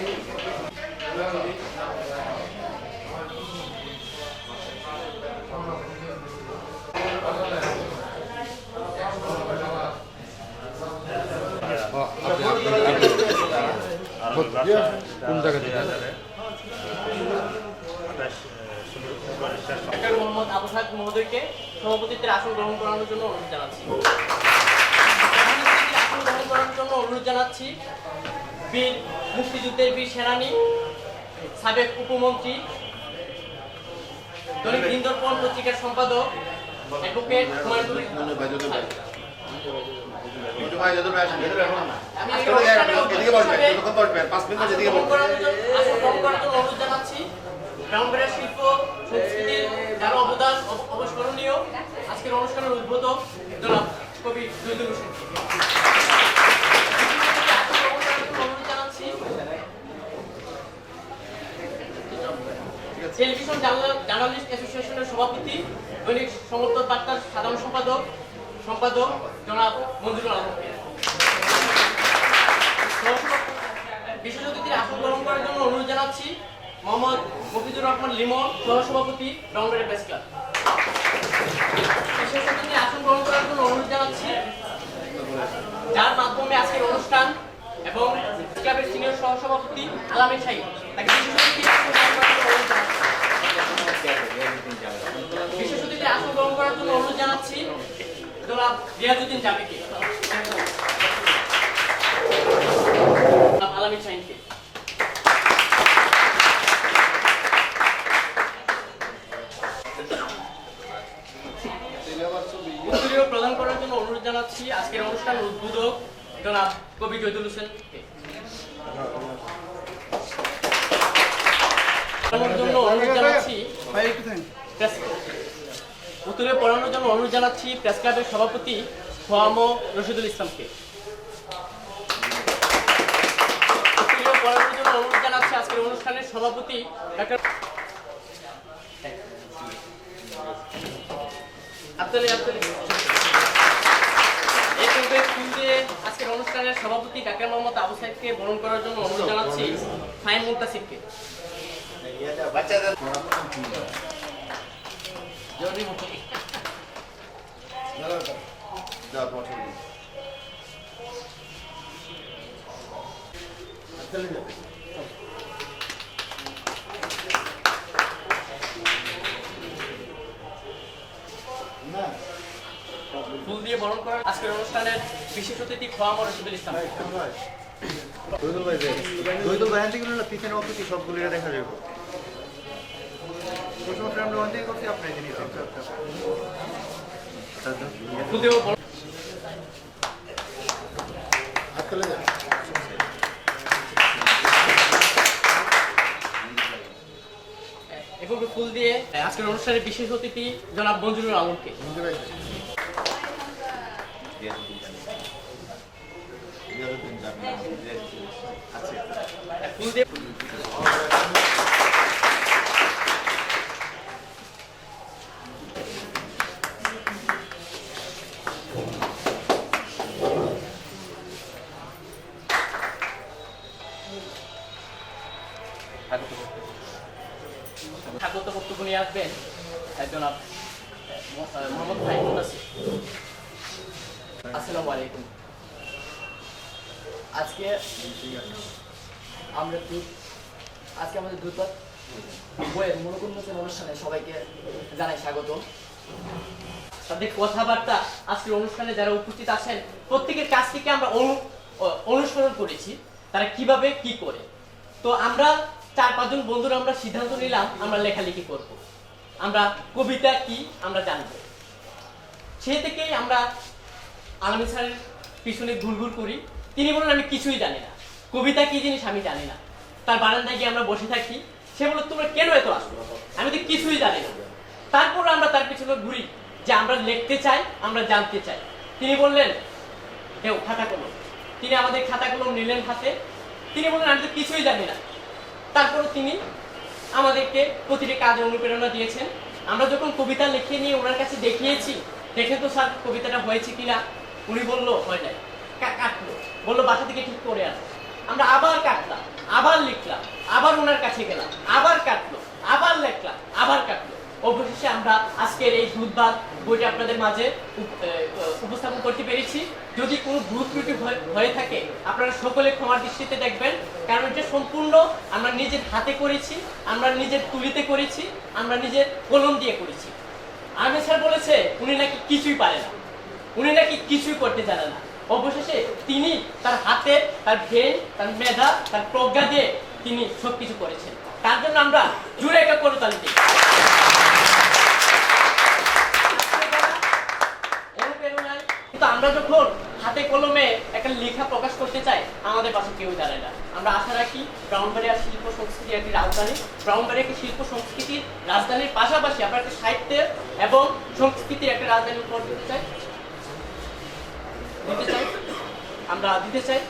কোন জায়গা থেকে মোহাম্মদ আবু সাহেব মহোদয়কে সভাপতিত্বের আসন গ্রহণ করানোর জন্য অনুরোধ জানাচ্ছি। আসন গ্রহণ করার জন্য অনুরোধ জানাচ্ছি বীর মুক্তিযুদ্ধের বীর সেনানী, সাবেক উপমন্ত্রী, দৈনিক দিনদর্পণ পত্রিকার সম্পাদক অ্যাডভোকেট হুমায়ুন কবির। অনুরোধ জানাচ্ছি ব্রাহ্মণবাড়িয়া শিল্প সংস্কৃতির যার অবদান অবস্মরণীয় আজকের অনুষ্ঠানের উদ্বোধক জনাব কবি জহিদুল হোসেন। অনুরোধ জানাচ্ছি টেলিভিশন জার্নালিস্ট অ্যাসোসিয়েশনের সভাপতি, দৈনিক সমর্থক বার্তার সাধারণ সম্পাদক জনাব মঞ্জুরুল আলমকে। বিশেষ অতিথির আসন গ্রহণ করার জন্য অনুরোধ জানাচ্ছি মোহাম্মদ মফিজুর রহমান লিমন, সহসভাপতি ব্রাহ্মণবাড়িয়া প্রেস ক্লাব। বিশেষ অতিথির আসন গ্রহণ করার জন্য অনুরোধ জানাচ্ছি যার মাধ্যমে আজকের অনুষ্ঠান এবং ক্লাবের সিনিয়র সহসভাপতি আলামিন শাহীন, তাকে বিশেষ অতিথির আসন গ্রহণ করার জন্য অনুরোধ জানাচ্ছি জনাব রিয়াজউদ্দিন জামিকে, আলামিন শাহীনকে। প্রদান করার জন্য অনুরোধ জানাচ্ছি আজকের অনুষ্ঠান উদ্বোধক জনাব কবি জহিদুল হোসেনকে। উত্তরে পড়ানোর জন্য অনুরোধ জানাচ্ছি প্রেস ক্লাবের সভাপতি খোয়াম রশিদুল ইসলামকে। পড়ানোর জন্য অনুরোধ জানাচ্ছি আজকের অনুষ্ঠানের সভাপতি ডাক্তার আজকের অনুষ্ঠানের সভাপতি ডাক্তার মোহাম্মদ আবু সাহেবকে বরণ করার জন্য অনুরোধ জানাচ্ছি ফাহিম মুনতাসিরকে। ফুল দিয়ে বরণ করার আজকের অনুষ্ঠানের বিশেষ অতিথি খোয়াম রশিদুল ইসলাম। পিছনে অতিথি সবগুলি দেখা যাবে। ফুল দিয়ে এবং ফুল দিয়ে আজকের অনুষ্ঠানের বিশেষ অতিথি জনাব মঞ্জুরুল আলমকে। ফুল দিয়ে স্বাগত বক্তব্য নিয়ে আসবেন জনাব মোহাম্মদ ফাহিম মুনতাসির। আসসালামু আলাইকুম। আজকে আমাদের দুধপাত বইয়ের মূলক উন্মোচন অনুষ্ঠানে সবাইকে জানাই স্বাগত। তাদের কথাবার্তা আজকের অনুষ্ঠানে যারা উপস্থিত আছেন প্রত্যেকের কাছ থেকে আমরা অনুসরণ করেছি তারা কিভাবে কি করে। তো আমরা 4-5 জন বন্ধুরা আমরা সিদ্ধান্ত নিলাম আমরা লেখালেখি করব, আমরা কবিতা কি আমরা জানব। সেই থেকেই আমরা আলামিন স্যারের পিছনে ঘুরঘুর করি। তিনি বলেন আমি কিছুই জানি না, কবিতা কি জিনিস আমি জানি না। তার বারান্দায় গিয়ে আমরা বসে থাকি, সে বলে তোমরা কেন এত আসলো, আমি তো কিছুই জানি না। তারপর আমরা তার পিছনে ঘুরি যে আমরা লিখতে চাই, আমরা জানতে চাই। তিনি বললেন দেও খাতা কলম। তিনি আমাদের খাতা কলম নিলেন হাতে। তিনি বললেন আমি তো কিছুই জানি না। তারপর তিনি আমাদেরকে প্রতিটি কাজে অনুপ্রেরণা দিয়েছেন। আমরা যখন কবিতা লিখে নিয়ে ওনার কাছে দেখিয়েছি, দেখেন তো স্যার কবিতাটা হয়েছে কিনা, উনি বললো হয় নাই, কাটলো, বললো বাসা থেকে ঠিক করে আস। আমরা আবার কাটলাম, আবার লিখলাম, আবার ওনার কাছে গেলাম, আবার কাটলো, আবার লিখলাম, আবার কাটলো। অবশেষে আমরা আজকের এই দুধবাদ বইটা আপনাদের মাঝে উপস্থাপন করতে পেরেছি। যদি কোনো ভুল ত্রুটি হয়ে থাকে আপনারা সকলে ক্ষমার দৃষ্টিতে দেখবেন, কারণ এটা সম্পূর্ণ আমরা নিজের হাতে করেছি, আমরা নিজের তুলিতে করেছি, আমরা নিজের কলম দিয়ে করেছি। আহমেদ স্যার বলেছে উনি নাকি কিছুই পারে না, উনি নাকি কিছুই করতে জানে না। অবশেষে তিনি তার হাতে, তার ব্রেন, তার মেধা, তার প্রজ্ঞা দিয়ে তিনি সবকিছু করেছেন। তার জন্য আমরা জুড়ে একটা করতালি দিই। কিন্তু আমরা যখন হাতে কলমে একটা লেখা প্রকাশ করতে চাই, আমাদের পাশে কেউ জানে না। আমরা আশা রাখি ব্রাহ্মণবাড়িয়া শিল্প সংস্কৃতি একটি রাজধানী, ব্রাহ্মণবাড়িয়া একটি শিল্প সংস্কৃতির রাজধানীর পাশাপাশি আমরা একটা সাহিত্যের এবং সংস্কৃতির একটা রাজধানী উপহার দিতে চাই। আমরা দিতে চাই।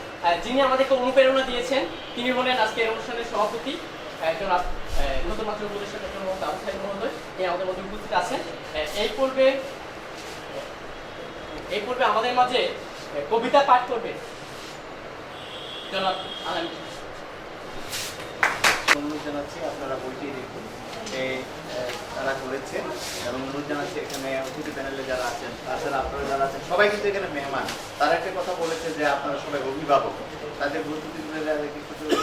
যিনি আমাদেরকে অনুপ্রেরণা দিয়েছেন তিনি হলেন আজকের অনুষ্ঠানের সভাপতি জনাব নতুন মাত্র উপদেষ্টা ডক্টর মোহাম্মদ আবু সাইদ মহোদয়। তিনি আমাদের মধ্যে উপস্থিত আছেন। এই পর্বে আমাদের মাঝে কবিতা পাঠ করবে জনাব আলম। অনুরোধ জানাচ্ছি আপনারা বইটি দেখুন, তারা করেছে এবং অনুরোধ জানাচ্ছি এখানে অতিথি প্যানেলে যারা আছেন, তাছাড়া আপনারা যারা আছেন সবাই কিন্তু এখানে মেহমান। তারা একটা কথা বলেছে যে আপনারা সবাই অভিভাবক, তাদের গুরুত্ব কিছু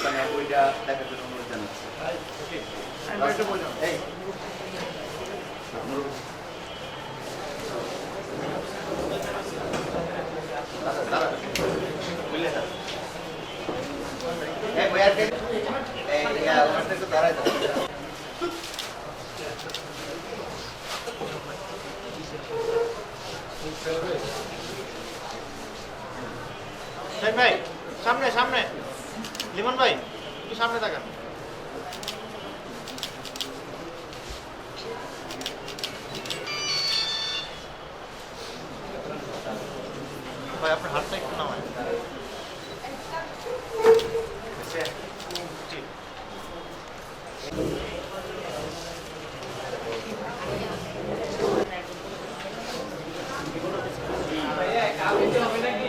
মানে বইটা দেখার জন্য অনুরোধ জানাচ্ছি। এই অনুরোধ ভাই সামনে সামনে, লিমন ভাই একটু সামনে তাকান। ভাই আপনার হাতটা একটু নামায়।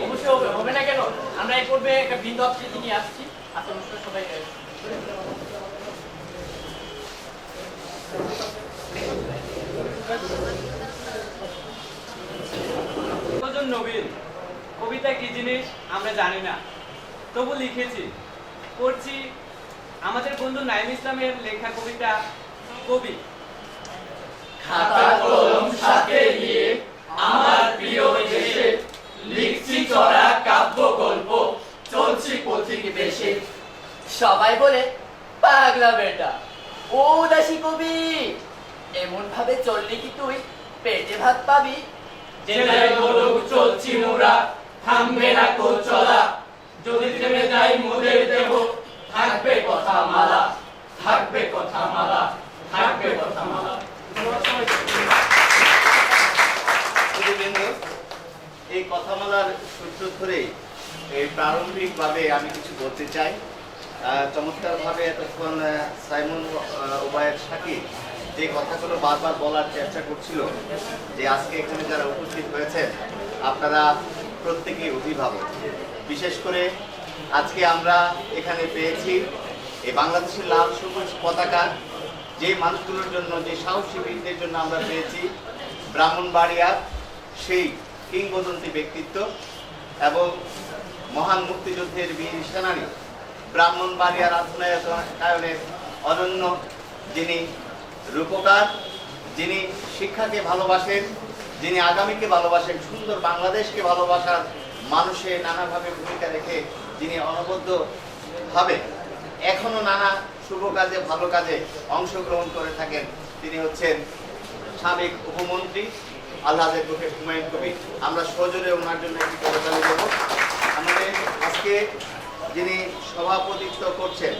অবশ্যই হবে না কেন? আমরা এই পর্বে একটা বৃন্দ আকৃতি নিয়ে আসছি। আজকে অনুষ্ঠানে সবাই নবীন কবিতা কি জিনিস আমরা জানি না, তবু লিখেছি, পড়ছি আমাদের বন্ধু নাইম ইসলামের লেখা কবিতা কবি। খাতা কলম সাথে নিয়ে আমার প্রিয় দেশে লিখছি চড়া কাব্য গল্প, চলছি পথিক বেশে। সবাই বলে পাগলা বেটা, ও দাসী কবি, এমন ভাবে চললি কি তুই পেটে ভাত পাবি? যেটাই বলুক চলছি মোরা, থামবে না কো চলা, যদি থেমে যাই মোদের দেহ থাকবে কথা মালা, থাকবে কথা মালা, থাকবে কথা মালা। এই কথামালার সূত্র ধরে এই প্রারম্ভিকভাবে আমি কিছু বলতে চাই। চমৎকারভাবে এতক্ষণ সাইমন ওবায়ের শাকিব যে কথাগুলো বারবার বলার চেষ্টা করছিল, যে আজকে এখানে যারা উপস্থিত হয়েছেন আপনারা প্রত্যেকেই অভিভাবক। বিশেষ করে আজকে আমরা এখানে পেয়েছি এই বাংলাদেশের লাল সবুজ পতাকা যে মানুষগুলোর জন্য, যে সাহসী বীরদের জন্য আমরা পেয়েছি ব্রাহ্মণবাড়িয়ার সেই কিংবদন্তি ব্যক্তিত্ব এবং মহান মুক্তিযুদ্ধের বীর সেনানী, ব্রাহ্মণবাড়িয়ার আধুনিকায়নের অনন্য যিনি রূপকার, যিনি শিক্ষাকে ভালোবাসেন, যিনি আগামীকে ভালোবাসেন, সুন্দর বাংলাদেশকে ভালোবাসার মানুষে নানাভাবে ভূমিকা রেখে যিনি অনবদ্যভাবে এখনো নানা শুভ কাজে ভালো কাজে অংশগ্রহণ করে থাকেন, তিনি হচ্ছেন সাবেক উপমন্ত্রী আলহাজের মুখে হুমায়ুন কবির। আমরা সজোরে ওনার জন্য একটি করতালি দেব। আমাদের আজকে যিনি সভাপতিত্ব করছেন,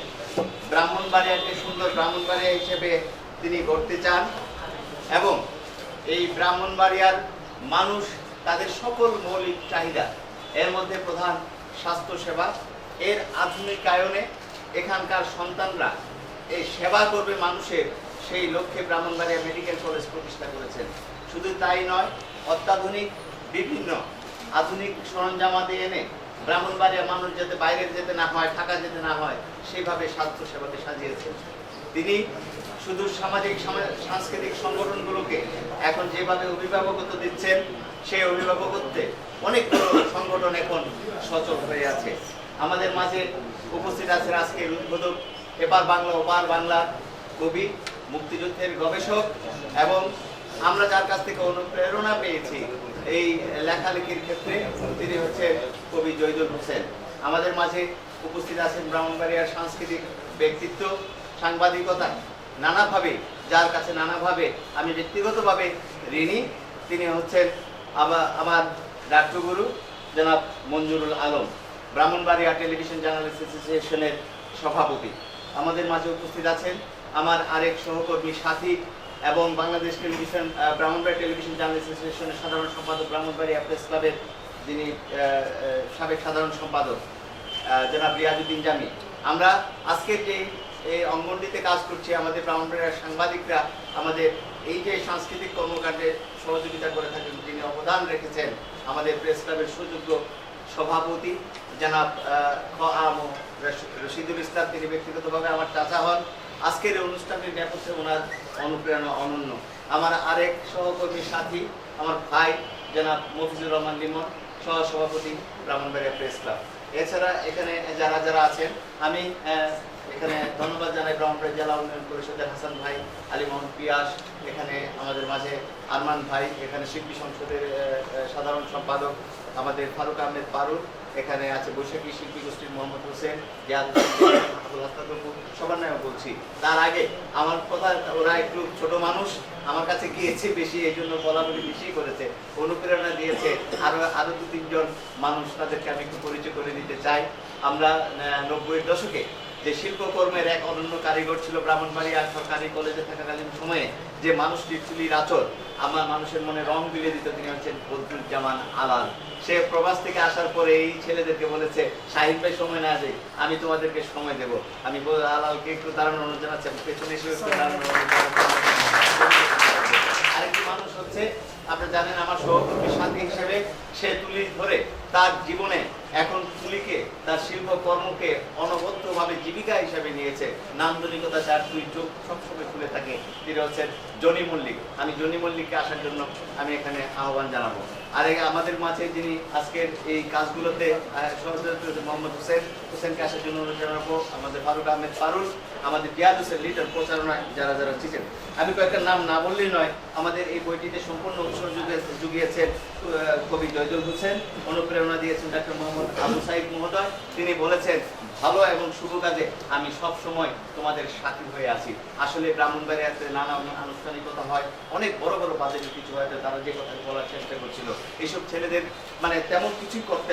ব্রাহ্মণবাড়িয়াকে সুন্দর ব্রাহ্মণবাড়িয়া হিসেবে তিনি গড়তে চান এবং এই ব্রাহ্মণবাড়িয়ার মানুষ তাদের সকল মৌলিক চাহিদা, এর মধ্যে প্রধান স্বাস্থ্যসেবা, এর আধুনিকায়নে এখানকার সন্তানরা এই সেবা করবে মানুষের, সেই লক্ষ্যে ব্রাহ্মণবাড়িয়া মেডিকেল কলেজ প্রতিষ্ঠা করেছেন। শুধু তাই নয়, অত্যাধুনিক বিভিন্ন আধুনিক সরঞ্জামাদি এনে ব্রাহ্মণবাড়িয়া মানুষ যাতে বাইরে যেতে না হয়, ঢাকা যেতে না হয়, সেইভাবে স্বাস্থ্য সেবাকে সাজিয়েছেন। তিনি শুধু সাংস্কৃতিক সংগঠনগুলোকে এখন যেভাবে অভিভাবকত্ব দিচ্ছেন, সেই অভিভাবকত্বে অনেকগুলো সংগঠন এখন সচল হয়ে আছে। আমাদের মাঝে উপস্থিত আছেন আজকের উদ্বোধক, এপার বাংলা ওপার বাংলার কবি, মুক্তিযুদ্ধের গবেষক, এবং আমরা যার কাছ থেকে অনুপ্রেরণা পেয়েছি এই লেখালেখির ক্ষেত্রে, তিনি হচ্ছেন কবি জয়দুল হোসেন। আমাদের মাঝে উপস্থিত আছেন ব্রাহ্মণবাড়িয়ার সাংস্কৃতিক ব্যক্তিত্ব, সাংবাদিকতা নানাভাবে, যার কাছে নানাভাবে আমি ব্যক্তিগতভাবে ঋণী, তিনি হচ্ছেন আমার রাষ্ট্রগুরু জনাব মঞ্জুরুল আলম, ব্রাহ্মণবাড়িয়া টেলিভিশন জার্নালিস্ট অ্যাসোসিয়েশনের সভাপতি। আমাদের মাঝে উপস্থিত আছেন আমার আরেক সহকর্মী সাথী এবং Bangladesh television Brahmanbaria television journalist অ্যাসোসিয়েশনের সাধারণ সম্পাদক, ব্রাহ্মণবাড়িয়া প্রেস ক্লাবের যিনি সাবেক সাধারণ সম্পাদক জনাব রিয়াজউদ্দিন জামি। আমরা আজকের যে এই অঙ্গনটিতে কাজ করছি, আমাদের ব্রাহ্মণবাড়িয়ার সাংবাদিকরা আমাদের এই যে সাংস্কৃতিক কর্মকাণ্ডে সহযোগিতা করে থাকেন, যিনি অবদান রেখেছেন, আমাদের প্রেস ক্লাবের সুযোগ্য সভাপতি জনাব রশিদুল ইসলাম, তিনি ব্যক্তিগতভাবে আমার চাচা হন। আজকের এই অনুষ্ঠানটির নেপথ্যে ওনার অনুপ্রেরণা অনন্য। আমার আরেক সহকর্মী সাথী, আমার ভাই জনাব মফিজুর রহমান লিমন, সহসভাপতি ব্রাহ্মণবাড়িয়া প্রেস ক্লাব। এছাড়া এখানে যারা যারা আছেন, আমি এখানে ধন্যবাদ জানাই ব্রাহ্মণবাড়িয়া জেলা উন্নয়ন পরিষদের হাসান ভাই, আলী মোহাম্মদ পিয়াস, এখানে আমাদের মাঝে আরমান ভাই, এখানে শিল্পী সংসদের সাধারণ সম্পাদক আমাদের ফারুক আহমেদ পারুল, এখানে আছে বৈশাখী শিল্পী গোষ্ঠীর মোহাম্মদ হোসেন, সবার নামে বলছি। তার আগে আমার কথা, ওরা একটু ছোট মানুষ, আমার কাছে গিয়েছে বেশি, এই জন্য বলা বলি বেশি করেছে, অনুপ্রেরণা দিয়েছে আরো 2-3 জন মানুষ, তাদেরকে আমি একটু পরিচয় করে দিতে চাই। আমরা 90-এর দশকে যে শিল্পকর্মের এক অনন্য কারিগর ছিল ব্রাহ্মণবাড়িয়া সরকারি কলেজে থাকাকালীন সময়ে, যে মানুষটির চুলির আঁচড় আমার মানুষের মনে রং তুলে দিত, তিনি হচ্ছেন বদরুজ্জামান আলাল। সে প্রবাস থেকে আসার পরে এই ছেলেদেরকে বলেছে, শাহিদ ভাই সময় না দেয়, আমি তোমাদেরকে সময় দেব। আমি আলালকে একটু দাঁড়ানোর অনুরোধ জানাচ্ছি, পেছনে এসে আরেকটি মানুষ হচ্ছে, আপনি জানেন, আমার সহকর্মী সাথী হিসেবে, সে তুলি ধরে তার জীবনে এখন তুলিকে, তার শিল্পকর্মকে অনবদ্যভাবে জীবিকা হিসেবে নিয়েছে। নান্দনিকতা যার দুই চোখ সবসময় খুলে থাকে, তিনি হচ্ছেন জনি মল্লিক। আমি জনি মল্লিককে আসার জন্য আমি এখানে আহ্বান জানাবো। আর আমাদের মাঝে যিনি আজকের এই কাজগুলোতে সহযোগিতা মোহাম্মদ হোসেনকে আসার জন্য অনুরোধ জানাবো, আমাদের ফারুক আহমেদ পারুল, আমাদের জিয়াদ হোসেন লিটন প্রচারণায় যারা যারা ছিলেন। আমি কয়েকটা নাম না বললেই নয়। আমাদের এই বইটিতে সম্পূর্ণ উৎসর্গ জুগিয়েছেন কবি জয়দুল হোসেন, অনুপ্রেরণা দিয়েছেন ডাক্তার মোহাম্মদ আবু সাইদ মহোদয়। তিনি বলেছেন, ভালো এবং শুভ কাজে আমি সব সময় তোমাদের সাথী হয়ে আছি। আসলে ব্রাহ্মণবাড়িয়াতে নানা আনুষ্ঠানিকতা হয়, অনেক বড় বড় বাজেটের কিছু হয়তো তারা যে কথা বলার চেষ্টা করছিল, এইসব ছেলেদের মানে তেমন কিছুই করতে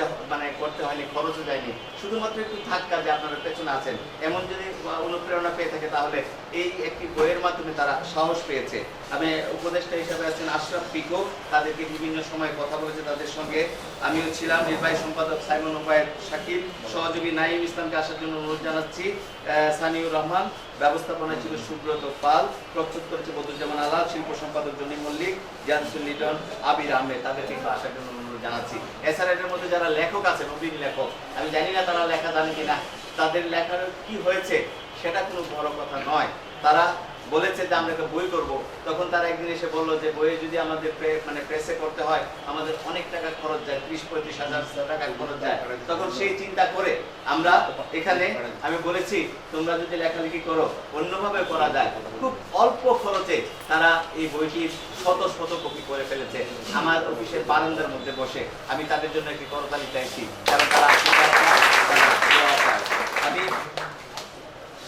হয়নি, খরচও যায়নি, শুধুমাত্র একটু ধাক্কা যে আপনারা পেছনে আছেন, এমন যদি অনুপ্রেরণা পেয়ে থাকে, তাহলে এই একটি বইয়ের মাধ্যমে তারা সাহস পেয়েছে। আমি উপদেষ্টা হিসাবে আছেন আশরাফ পিকো, তাদেরকে বিভিন্ন সময় কথা বলেছে, তাদের সঙ্গে আমিও ছিলাম। নির্বাহী সম্পাদক সাইমন ওবায়েদ শাকিল, সহযোগী নাইম ইসলামকে আসার জন্য অনুরোধ জানাচ্ছি। সানিউর রহমান, ব্যবস্থাপনায় ছিল সুব্রত পাল, প্রস্তুত করেছে বদরুজ্জামান আলাল, শিল্প সম্পাদক জনি মল্লিক, জিয়াদুল লিটন, আবির আহমেদ, তাদেরকে আসার জন্য অনুরোধ জানাচ্ছি। এছাড়া এটার মধ্যে যারা লেখক আছে, নবীন লেখক, আমি জানি না তারা লেখা জানে কিনা, তাদের লেখার কি হয়েছে সেটা কোনো বড় কথা নয়। তারা বলেছে যে আমরা একটা বই করব, তখন তারা একদিন এসে বললো যে বইয়ে যদি আমাদের প্রেসে করতে হয় আমাদের অনেক টাকা খরচ যায়, 30-35 হাজার টাকা খরচ যায়। তখন সেই চিন্তা করে আমরা এখানে আমি বলেছি, তোমরা যদি লেখালেখি করো অন্যভাবে করা যায়। খুব অল্প খরচে তারা এই বইটির শত শত কপি করে ফেলেছে। আমার অফিসের বারান্দার মধ্যে বসে আমি তাদের জন্য একটি করতালি চাইছি, কারণ তারা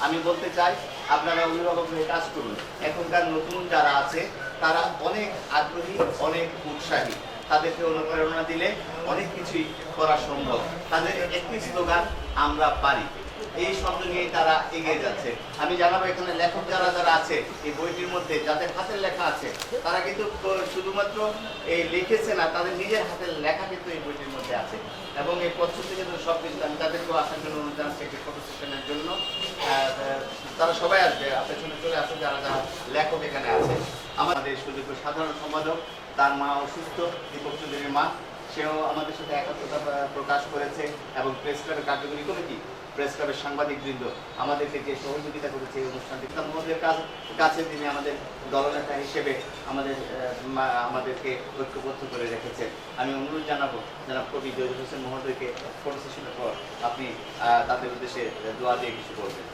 আমি বলতে চাই, আপনারা অভিভাবক হয়ে কাজ করুন। এখনকার নতুন যারা আছে তারা অনেক আগ্রহী, অনেক উৎসাহী, তাদেরকে অনুপ্রেরণা দিলে অনেক কিছুই করা সম্ভব। তাদের একটি স্লোগান, আমরা পারি, এই শব্দ নিয়ে তারা এগিয়ে যাচ্ছে। আমি জানাবো এখানে লেখক যারা যারা আছে এই বইটির মধ্যে, যাদের হাতের লেখা আছে, তারা কিন্তু শুধুমাত্র এই লিখেছে না, তাদের নিজের হাতের লেখা কিন্তু এই বইটির মধ্যে আছে। এবং এই পদ্ধতি কিন্তু সব কিছু আমি তাদেরকেও আসার জন্য অনুরোধ জানাচ্ছি একটি ফটো সেশনের জন্য। তারা সবাই আসবে, আপনার জন্য চলে আসবে যারা যারা লেখক এখানে আছে। আমাদের সুযোগ্য সাধারণ সম্পাদক, তার মা অসুস্থ, দীপক চৌধুরীর মা, সেও আমাদের সাথে একাত্মতা প্রকাশ করেছে এবং প্রেস ক্লাবের কার্যকরী কমিটি, প্রেস ক্লাবের সাংবাদিকবৃন্দ আমাদেরকে যে সহযোগিতা করেছে এই অনুষ্ঠানটি আমাদের কাছে তিনি আমাদের দলনেতা হিসেবে আমাদেরকে ঐক্যবদ্ধ করে রেখেছেন। আমি অনুরোধ জানাবো জনাব কবি জহিরুল হোসেন মহোদয়কে ফটো সেশনের পর আপনি তাদের উদ্দেশ্যে দোয়া দিয়ে কিছু বলবেন।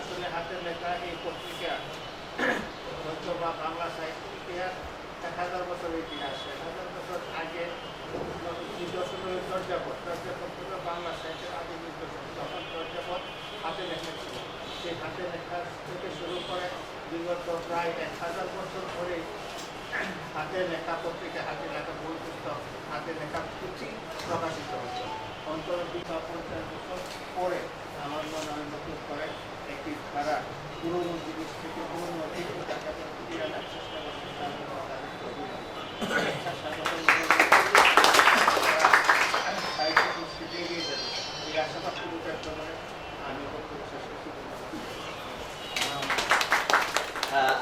আসলে হাতের লেখা এই পত্রিকা বা বাংলা সাহিত্য ইতিহাস 1000 বছরের ইতিহাস। 1000 বছর আগে নিদর্শনের চর্যাপদ ছিল বাংলা সাহিত্যের আদি নিদর্শন। তখন চর্যাপদ হাতে লেখা ছিল। সেই হাতে লেখা থেকে শুরু করে বিগত প্রায় 1000 বছর ধরে হাতে লেখা পত্রিকা, হাতে লেখা বই পুস্তক, হাতে লেখা পুঁথি প্রকাশিত হতো। অন্তত 50 বছর পরে আমার মনে হয় নতুন করে একটি ধারা পুরোনো জিনিস থেকে পুরোনো টাকাটা ফিরিয়ে আনার চেষ্টা করছে। সাহিত্য সংস্কৃতি এগিয়ে যাবে এই আশাবাদ পুরোটার জন্য আমি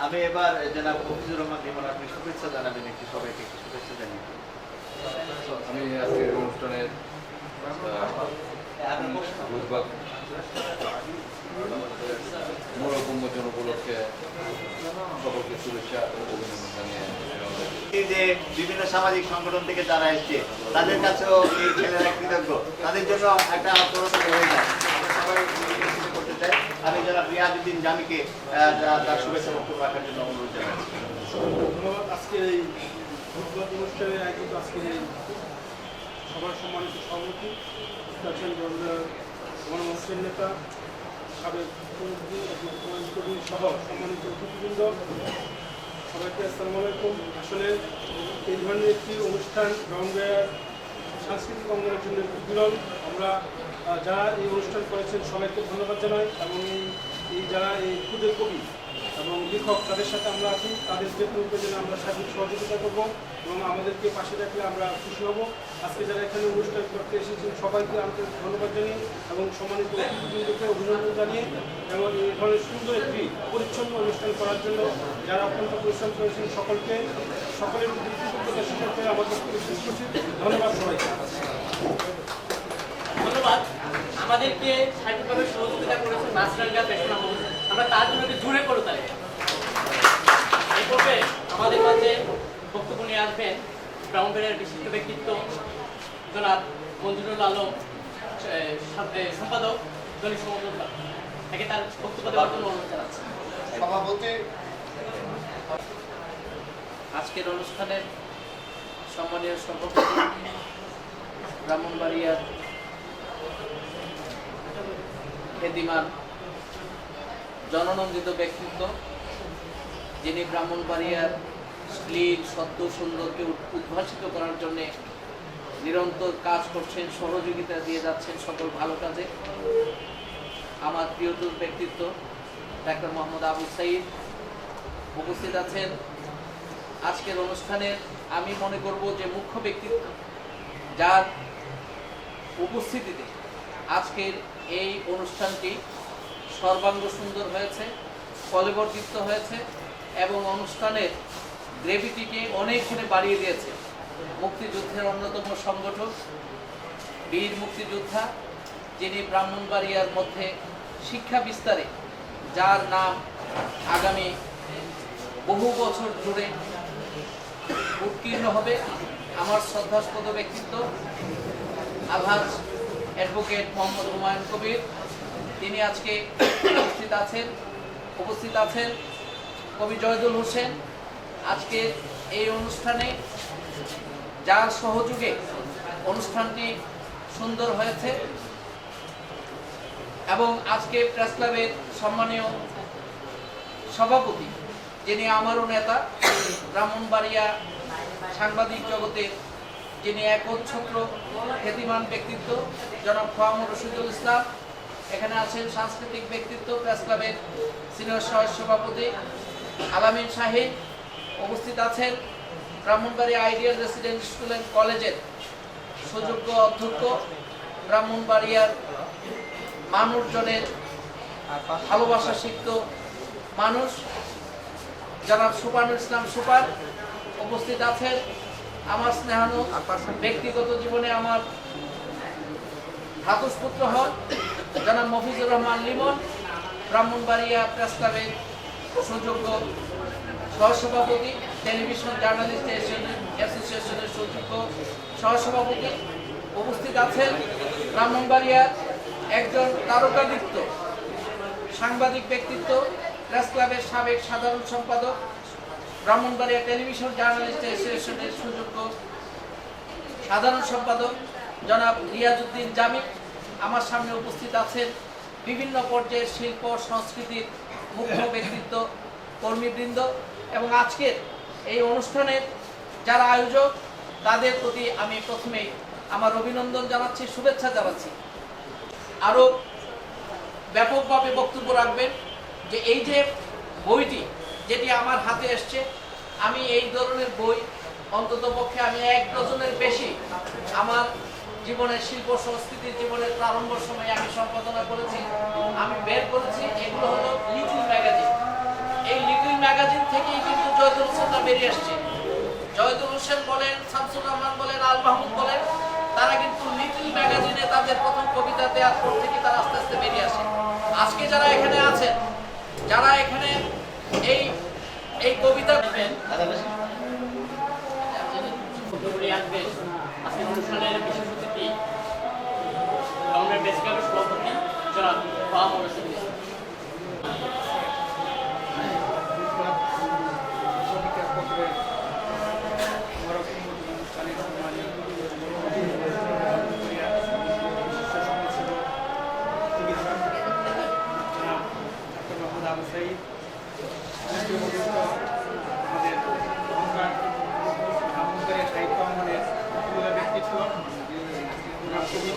আমি এবার জনাব মফিজুর রহমান লিমন, আপনি শুভেচ্ছা জানাবেন একটু, সবাইকে একটু শুভেচ্ছা জানিয়ে। আমি আজকের অনুষ্ঠানের মোড়ক উন্মোচন উপলক্ষে সকলকে শুভেচ্ছা ও অভিনন্দন জানিয়ে এই যে বিভিন্ন সামাজিক সংগঠন থেকে যারা এসছে তাদের কাছেও এই ছেলেরা কৃতজ্ঞ, তাদের জন্য একটা প্রশ্ন হয়ে যায়। সবাই করতে চাই। আমি জনাব রিয়াজউদ্দিন জামিকে তার শুভেচ্ছা বক্তব্য রাখার জন্য অনুরোধ জানাচ্ছি। ধন্যবাদ। আজকের এই উদ্বোধন অনুষ্ঠানে আয়োজিত আজকের এই সবার সম্মানিত সভাপতি আছেন গণমানুষের নেতা, সাবেক মুখ্যমন্ত্রী কবি সহ সম্মানিত অতিথিবৃন্দ, সবাইকে আসসালামু আলাইকুম। আসলে এই ধরনের একটি অনুষ্ঠান ব্রাহ্মণবাড়িয়ার সাংস্কৃতিক অঙ্গনের জন্য বিরল। আমরা যারা এই অনুষ্ঠান করেছেন সবাইকে ধন্যবাদ জানাই এবং এই যারা এই ক্ষুদের কবি এবং লেখক তাদের সাথে আমরা আছি, তাদের যে কোনো প্রয়োজনে আমরা সার্বিক সহযোগিতা করব এবং আমাদেরকে পাশে রাখলে আমরা খুশি হব। আজকে যারা এখানে অনুষ্ঠান করতে এসেছেন সবাইকে আন্তরিক ধন্যবাদ জানিয়ে এবং সম্মানিত অতিথিবৃন্দকে অভিনন্দন জানিয়ে এবং এই ধরনের সুন্দর একটি পরিচ্ছন্ন অনুষ্ঠান করার জন্য যারা অত্যন্ত পরিশ্রম করেছেন সকলের কৃতজ্ঞতা স্বীকার করে আমাদের শেষ করছি। ধন্যবাদ সবাইকে। ধন্যবাদ। আমাদেরকে সাহিত্যিকভাবে সহযোগিতা করেছেন মাছরাঙ্গা পেশনা হাউস, আমরা তার জন্য জুড়ে করে তাই। এই পর্বে আমাদের মাঝে বক্তব্য নিয়ে আসবেন ব্রাহ্মণবাড়িয়ার বিশিষ্ট ব্যক্তিত্ব জনাব মঞ্জুরুল আলম, সম্পাদক দলিত সমন্বয়। তাকে তার বক্তব্য দেওয়ার জন্য অনুরোধ জানাচ্ছি। সভাপতি আজকের অনুষ্ঠানের সম্মানীয় সভাপতি ব্রাহ্মণবাড়িয়ার খ্যাতিমান জননন্দিত ব্যক্তিত্ব, যিনি ব্রাহ্মণবাড়িয়ার ক্লিন সত্য সুন্দরকে উদ্ভাসিত করার জন্য নিরন্তর কাজ করছেন, সহযোগিতা দিয়ে যাচ্ছেন সকল ভালো কাজে। আমার প্রিয়তর ব্যক্তিত্ব ডাক্তার মোহাম্মদ আবু সাইদ উপস্থিত আছেন আজকের অনুষ্ঠানের। আমি মনে করব যে মুখ্য ব্যক্তিত্ব যার উপস্থিতিতে আজকের এই অনুষ্ঠানটি সর্বাঙ্গ সুন্দর হয়েছে, ফলবর্ধিত হয়েছে এবং অনুষ্ঠানের গ্রেভিটিকে অনেকখানি বাড়িয়ে দিয়েছে। মুক্তিযুদ্ধের অন্যতম সংগঠক, বীর মুক্তিযোদ্ধা, যিনি ব্রাহ্মণবাড়িয়ার মধ্যে শিক্ষা বিস্তারে যার নাম আগামী বহু বছর জুড়ে উৎকীর্ণ হবে, আমার শ্রদ্ধাস্পদ ব্যক্তিত্ব আলহাজ অ্যাডভোকেট মোহাম্মদ হুমায়ুন কবির, তিনি আজকে উপস্থিত আছেন কবি জয়দুল হোসেন। আজকে এই অনুষ্ঠানে যার সহযোগে অনুষ্ঠানটি সুন্দর হয়েছে এবং আজকে প্রেস ক্লাবের সম্মানীয় সভাপতি, যিনি আমারও নেতা, ব্রাহ্মণবাড়িয়া সাংবাদিক জগতের যিনি একচ্ছত্র খ্যাতিমান ব্যক্তিত্ব জনাব মোহাম্মদ রশিদুল ইসলাম, এখানে আছেন সাংস্কৃতিক ব্যক্তিত্ব প্রেস ক্লাবের সিনিয়র সহ সভাপতি আলামিন শাহিন, উপস্থিত আছেন Brahmanbaria ideal resident school and কলেজের সুযোগ্য অধ্যক্ষ ব্রাহ্মণবাড়িয়ার মানুষজনের ভালোবাসা শিখত মানুষ জনাব সুপানুল ইসলাম সুপার উপস্থিত আছেন। আমার স্নেহানু ব্যক্তিগত জীবনে আমার ভ্রাতুষ্পুত্র হন জনাব মফিজুর রহমান লিমন, ব্রাহ্মণবাড়িয়া প্রেস ক্লাবের সুযোগ্য সহসভাপতি, টেলিভিশন জার্নালিস্ট অ্যাসোসিয়েশনের সুযোগ্য সহসভাপতি। উপস্থিত আছেন ব্রাহ্মণবাড়িয়ার একজন তারকাদীপ্ত সাংবাদিক ব্যক্তিত্ব, প্রেস ক্লাবের সাবেক সাধারণ সম্পাদক, ব্রাহ্মণবাড়িয়া টেলিভিশন জার্নালিস্ট অ্যাসোসিয়েশনের সুযোগ্য সাধারণ সম্পাদক জনাব রিয়াজউদ্দিন জামি। আমার সামনে উপস্থিত আছেন বিভিন্ন পর্যায়ের শিল্প সংস্কৃতির মুখ্য ব্যক্তিত্ব, কর্মীবৃন্দ এবং আজকের এই অনুষ্ঠানের যারা আয়োজক তাদের প্রতি আমি প্রথমে আমার অভিনন্দন জানাচ্ছি, শুভেচ্ছা জানাচ্ছি। আরও ব্যাপকভাবে বক্তব্য রাখবেন যে এই যে বইটি যেটি আমার হাতে এসছে, আমি এই ধরনের বই অন্ততপক্ষে আমি 1 ডজনের বেশি আমার জীবনের শিল্প সংস্কৃতির জীবনের প্রারম্ভ সময়ে আমি সম্পাদনা করেছি, আমি বের করেছি। এগুলো হলো লিটল ম্যাগাজিন। এই লিটল ম্যাগাজিন থেকেই কিন্তু জয়দুল হোসেনরা বেরিয়ে আসছে। জয়দুল হোসেন বলেন, শামসুর রহমান বলেন, আল মাহমুদ বলেন, তারা কিন্তু লিটল ম্যাগাজিনে তাদের প্রথম কবিতা দেওয়ার পর থেকে তারা আস্তে আস্তে বেরিয়ে আসে। আজকে যারা এখানে আছেন, যারা এখানে এই এই কবিতা আসবেন আজকের অনুষ্ঠানের বিশেষ অতিথি টাউনের প্রেস ক্লাবের সভাপতি জনাব বাহামুর রশিদ।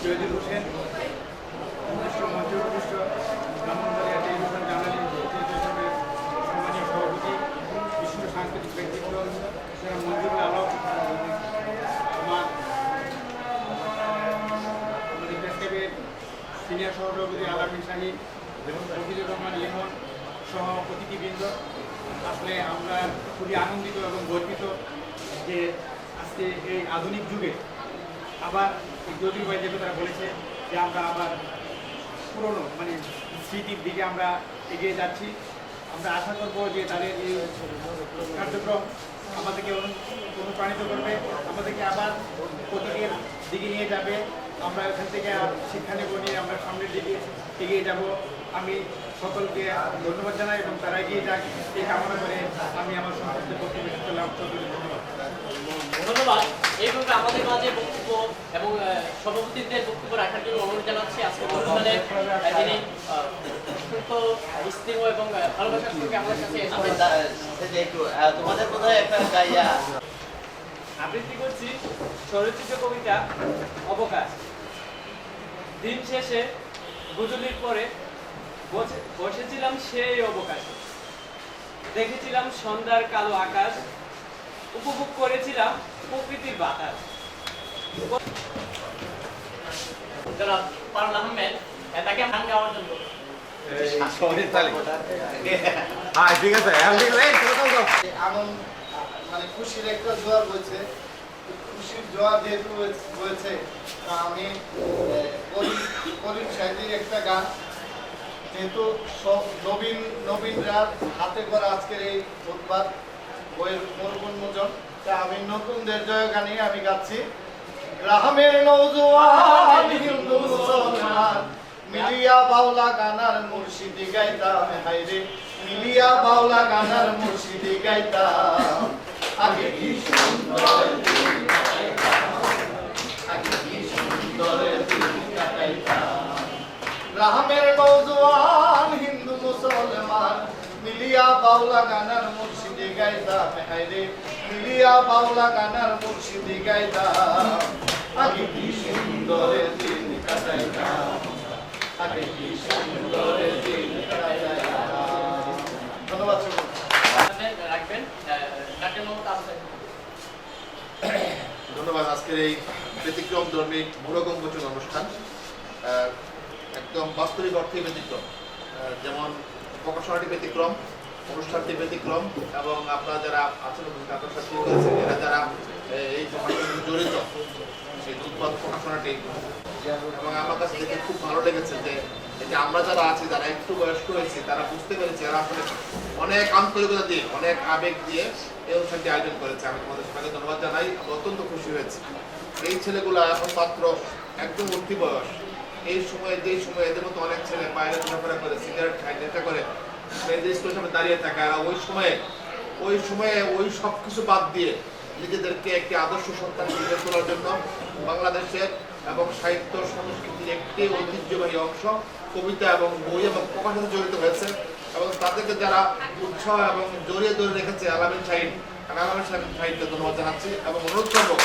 জয়দুল হোসেন মঞ্চপ্রবিষ্ট ব্রাহ্মণবাড়িয়া টেলিভিশন জার্নালিস্ট অ্যাসোসিয়েশনের সম্মানীয় সভাপতি, বিশিষ্ট সাংস্কৃতিক ব্যক্তিত্ব সেরা মঞ্জুরুল আলম, আমাদের প্রেস ক্লাবের সিনিয়র সহসভাপতি আলামিন শাহীন, মফিজুর রহমান লিমন সহ অতিথিবৃন্দ। আসলে আমরা খুবই আনন্দিত এবং গর্বিত যে আজকে এই আধুনিক যুগে আবার জ্যোতির ভাই যেটা তারা বলেছে যে আমরা আবার পুরনো মানে স্মৃতির দিকে আমরা এগিয়ে যাচ্ছি। আমরা আশা করব যে তাদের এই কার্যক্রম আমাদেরকে অনুপ্রাণিত করবে, আমাদেরকে আবার প্রতীকের দিকে নিয়ে যাবে। আমরা এখান থেকে শিক্ষা নেব নিয়ে আমরা সামনের দিকে এগিয়ে যাব। আমি সকলকে ধন্যবাদ জানাই এবং তারা এগিয়ে যাক এই কামনা করে আমি আমার সংক্ষিপ্ত বক্তব্য শেষ করলাম। ধন্যবাদ। ধন্যবাদ। এইভাবে আমাদের মাঝে বক্তব্য এবং সভাপতিদের বক্তব্য রাখার জন্য অনুরোধ জানাচ্ছি। আজকে অনুষ্ঠানে যিনি অত্যন্ত স্নেহ এবং ভালোবাসার সঙ্গে আমাদের কাছে তোমাদের বোধহয় একটা গাইয়া আবৃত্তি করছি স্বরচিত কবিতা অবকাশ। দিন শেষে গুজলির পরে বসেছিলাম সেই অবকাশে, দেখেছিলাম সন্ধ্যার কালো আকাশ, উপভোগ করেছিলাম প্রকৃতির বাতাস। জনাব পারুল আহমেদ তাকে গান গাওয়ার জন্য আনন্দ মানে খুশির একটা জোয়ার বইছে, খুশির জোয়ার যেহেতু বইছে তা আমি করিম সাহেবের একটা গান, যেহেতু নবীনরা হাতে করা আজকের এই উদ্বাদ বইয়ের মরুন্মোচন, তা আমি নতুনদের জয় গানে আমি গাচ্ছি। গ্রামের নৌজোয়ান হিন্দু মুসলমান মিলিয়া বাউলা গানার মুর্শিদি গাইতাম, হাইরে মিলিয়া বাউলা গানার মুর্শিদি গাইতাম। আগে কি সুন্দর দিন কাটাইতাম, আগে কি সুন্দর দিন কাটাইতাম। গ্রামের নৌজোয়ান হিন্দু মুসলমান মিলিয়া বাউলা গানার মুর্শিদি গাইতাম, হাইরে মিলিয়া বাউলা গানার মুর্শিদি গাইতাম। আগে কি সুন্দর দিন কাটাইতাম, আগে কি সুন্দর দিন কাটাইতাম। ধন্যবাদ। রাখবেন ডাক্তার মোহাম্মদ আফসার। ধন্যবাদ। আজকের এই ব্যতিক্রম ধর্মী মূলক উন্মোচন অনুষ্ঠান একদম বাস্তবিক অর্থে ব্যতিক্রম। যেমন প্রকাশনাটি ব্যতিক্রম, অনুষ্ঠানটি ব্যতিক্রম, এবং আপনারা যারা আছেন আপনার সাথে করেছেন এরা যারা এই প্রকাশনার সাথে জড়িত, সেই দুধপাত প্রকাশনাটি, এবং আমার কাছে দেখে খুব ভালো লেগেছে যে এই যে আমরা যারা আছি, যারা একটু বয়স্ক হয়েছি, তারা বুঝতে পেরেছি এরা আসলে অনেক আন্তরিকতা দিয়ে, অনেক আবেগ দিয়ে এই অনুষ্ঠানটি আয়োজন করেছে। আমি তোমাদের সবাইকে ধন্যবাদ জানাই, আমি অত্যন্ত খুশি হয়েছি। এই ছেলেগুলো এখন মাত্র একদম উঠতি বয়স, এই সময়ে যেই সময় এদের মতো অনেক ছেলে বাইরে ঘোরাফেরা করে, সিগারেট খায়, নেশা করে, স্কুলের সামনে দাঁড়িয়ে থাকে, আর ওই সময়ে ওই সব কিছু বাদ দিয়ে নিজেদেরকে একটি আদর্শ সন্তান গড়ে তোলার জন্য বাংলাদেশের এবং সাহিত্য সংস্কৃতির একটি ঐতিহ্যবাহী অংশ কবিতা এবং বই এবং প্রকাশনে জড়িত হয়েছে, এবং তাদেরকে যারা উৎসাহ এবং জড়িয়ে ধরে রেখেছে আলামিন শাহিন, আমি আলামিন শাহিনকে ধন্যবাদ জানাচ্ছি এবং অনুরোধ করবো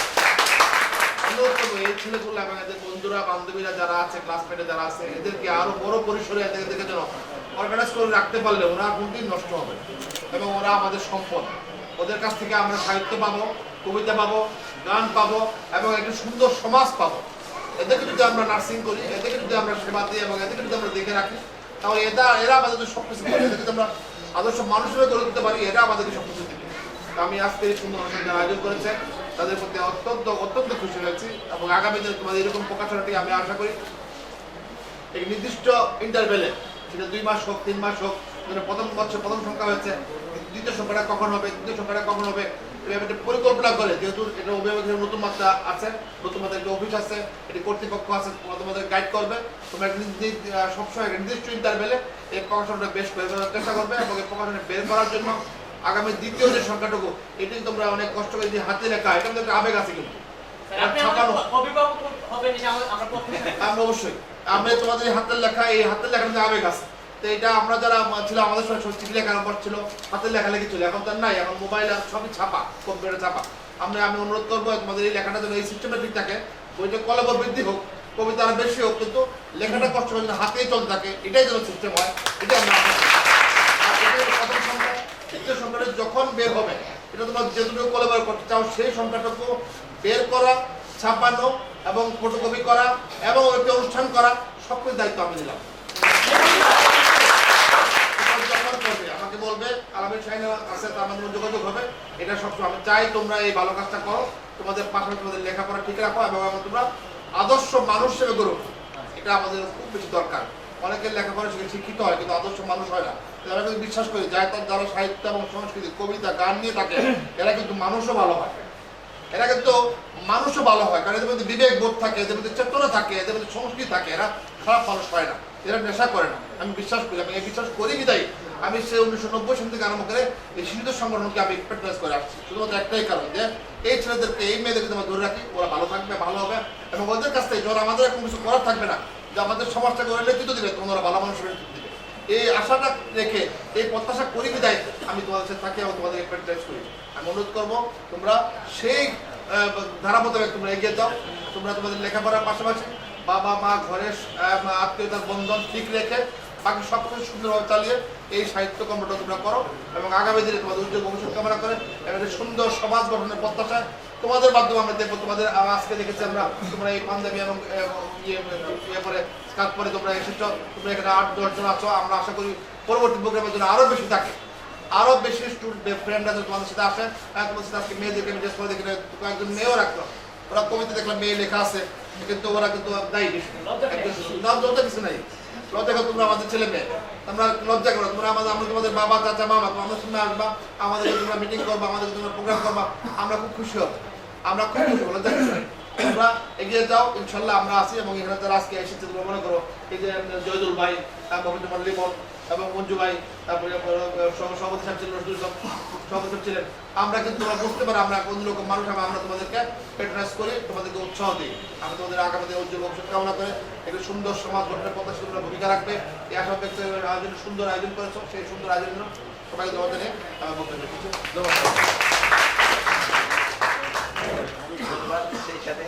এই ছেলেগুলো এবং এদের বন্ধুরা বান্ধবীরা যারা আছে, ক্লাসমেটে যারা আছে, এদেরকে আরো বড় পরিসরে এদেরকে যেন অর্গানাইজ করে রাখতে পারলে ওরা কোনদিন নষ্ট হবে, এবং ওরা আমাদের সম্পদ। ওদের কাছ থেকে আমরা সাহিত্য পাবো, কবিতা পাবো, গান পাবো, এবং একটা সুন্দর সমাজ পাবো। এদেরকে যদি আমরা নার্সিং করি, এদেরকে যদি আমরা সেবা দিই, এবং এদেরকে যদি আমরা দেখে রাখি, তাহলে এরা আমাদের সবকিছু করে, এদেরকে যদি আমরা আদর্শ মানুষের গড়ে দিতে পারি, এরা আমাদেরকে সবকিছু দিবে। আমি আজকে এই সুন্দর অনুষ্ঠানের আয়োজন করেছে, তাদের প্রতি অত্যন্ত খুশি হয়েছি, এবং আগামী দিনে তোমাদের এরকম প্রকাশনাটি আমি আশা করি এই নির্দিষ্ট ইন্টারভেলে, সেটা 2 মাস হোক, 3 মাস হোক, প্রথম বছর প্রথম সংখ্যা হয়েছে, দ্বিতীয় সংখ্যাটা কখন হবে, তৃতীয় সংখ্যাটা কখন হবে, একটা পরিকল্পনা করে, যেহেতু এটা অভিভাবকের নতুন মাত্রা আছে, নতুন মাত্রা একটা অফিস আছে, এটি কর্তৃপক্ষ আছে, তোমাদের গাইড করবে, তোমরা সবসময় নির্দিষ্ট ইন্টারভেলে এই প্রকাশনটা বেশ বের করার চেষ্টা করবে, এবং এই প্রকাশনটা বের করার জন্য আগামী দ্বিতীয় যে সংখ্যাটুকু, এটি তোমরা অনেক কষ্ট করে যে হাতে লেখা, এটা কিন্তু একটা আবেগ আছে, কিন্তু আমরা অবশ্যই আমরা তোমাদের হাতের লেখা, এই হাতের লেখার মধ্যে আবেগ আছে। তো এটা আমরা যারা ছিল, আমাদের সঙ্গে চিঠি লেখার অভ্যাস ছিল, হাতের লেখালেখি ছিল, এখন তার নাই, এখন মোবাইল আর সবই ছাপা, কম্পিউটারে ছাপা। আমি অনুরোধ করবো তোমাদের এই লেখাটা যেন এই সিস্টেমটা ঠিক থাকে, বইটা কলম বৃদ্ধি হোক, কবিতা আরো বেশি হোক, কিন্তু লেখাটা কষ্ট করে যেন হাতেই চলতে থাকে, এটাই যেন সিস্টেম হয়, এটাই আমরা প্রথম সংখ্যা। দ্বিতীয় সংখ্যাটা যখন বের হবে, এটা তোমরা যেটুকু কলম করতে চাও, সেই সংখ্যাটুকু বের করা, ছাপানো, এবং ফটোকপি করা, এবং একটি অনুষ্ঠান করা, সবকিছু দায়িত্ব আমি দিলাম। আমাকে বলবে আলামিন শাহিন আছে, তার মাধ্যমে যোগাযোগ হবে, এটা সবসময় আমি চাই তোমরা এই ভালো কাজটা করো, তোমাদের পাশাপাশি তোমাদের লেখাপড়া ঠিক রাখো, এবং তোমরা আদর্শ মানুষ হিসেবে গড়ো, এটা আমাদের খুব বেশি দরকার। অনেকের লেখাপড়া শিক্ষিত হয়, কিন্তু আদর্শ মানুষ হয় না। আমরা কিন্তু বিশ্বাস করি যারা সাহিত্য এবং সংস্কৃতি, কবিতা, গান নিয়ে থাকে, এরা কিন্তু মানুষও ভালো হয়, এরা কিন্তু মানুষও ভালো হয়, কারণ এদের মধ্যে বিবেক বোধ থাকে, এদের মধ্যে চেতনা থাকে, এদের মধ্যে সংস্কৃতি থাকে, এরা খারাপ মানুষ হয় না, এরা নেশা করে না। আমি বিশ্বাস করি, আমি এই বিশ্বাস করি বিদায় আমি সে 1990 সাল থেকে আরম্ভ করে এই শিশুদের সংগঠনকে আমি প্র্যাকটিস করে আসছি, শুধুমাত্র একটাই কারণ যে এই ছেলেদেরকে, এই মেয়েদেরকে আমরা ধরে রাখি, ওরা ভালো থাকবে, ভালো হবে, এবং ওদের কাছ থেকে যখন আমাদের এখন কিছু করার থাকবে না, যে আমাদের সমাজটাকে ওরা নেতৃত্ব দিবে, তোমরা ভালো মানুষের নেতৃত্ব দিবে, এই আশাটা রেখে, এই প্রত্যাশা করি বিদায় আমি তোমাদের সাথে থাকি এবং তোমাদের প্র্যাকটিস করি। আমি অনুরোধ করবো তোমরা সেই ধারা মোতাবেক তোমরা এগিয়ে যাও, তোমরা তোমাদের লেখাপড়ার পাশাপাশি বাবা মা, ঘরের আত্মীয়তার বন্ধন ঠিক রেখে বাকি সব কিছু সুন্দরভাবে চালিয়ে এই সাহিত্য কর্মটা তোমরা করো, এবং আগামী দিনে তোমাদের উজ্জ্বল ভবিষ্যৎ কামনা করে একটা সুন্দর সমাজ গঠনের প্রত্যাশায় তোমাদের মাধ্যমে আমরা দেখবো। তোমাদের আজকে দেখেছি আমরা, তোমরা এই পাঞ্জাবি এবং ইয়ে করে কাজ পরে তোমরা এসেছো, তোমরা এখানে 8-10 জন আছো। আমরা আশা করি পরবর্তী প্রোগ্রামের জন্য আরো বেশি থাকে, আরো বেশি স্টুডেন্ট ফ্রেন্ডরা তোমাদের সাথে আসে। তোমাদের সাথে আজকে মেয়েদেরকে আমি জিজ্ঞেস করে দেখি, কয়েকজন মেয়েও রাখলো, ওরা কবিতা দেখলাম মেয়ে লেখা আছে, কিন্তু ওরা কিন্তু নাই, লজ্জা কিছু নাই, লজ্জা করো, তোমরা আমাদের ছেলে মেয়ে, তোমরা লজ্জা করো, তোমরা আমরা তোমাদের বাবা, চাচা, মামা, আমাদের সামনে আসবা, আমাদেরকে তোমরা মিটিং করবা, আমাদেরকে তোমরা প্রোগ্রাম করবা, আমরা খুব খুশি হবো, আমরা খুব খুশি হবো, লজ্জা কিছু নাই। তোমরা এগিয়ে যাও, ইনশাল্লাহ আমরা আছি। এবং এখানে যারা আজকে এসেছে তোমরা মনে করো, এই যে জয়দুল ভাই, মফিজুর লিমন এবং মঞ্জু ভাই, তারপরে সভাপতি সাহেব ছিলেন, রসুল সভাপতি সাহেব ছিলেন, আমরা কিন্তু তোমরা বুঝতে পারো আমরা কোন রকম মানুষ হবে। আমরা তোমাদেরকে প্যাট্রোনাইজ করি, তোমাদেরকে উৎসাহ দিই। আমি তোমাদের আগামী দিনে উজ্জ্বল ভবিষ্যৎ কামনা করে একটি সুন্দর সমাজ গঠনের পথে তোমরা ভূমিকা রাখবে। এই আশা ব্যক্ত আয়োজন, সুন্দর আয়োজন করেছো, সেই সুন্দর আয়োজন সবাইকে তোমাদের নিয়ে আমার বক্তব্য রেখেছি। ধন্যবাদ। সেই সাথে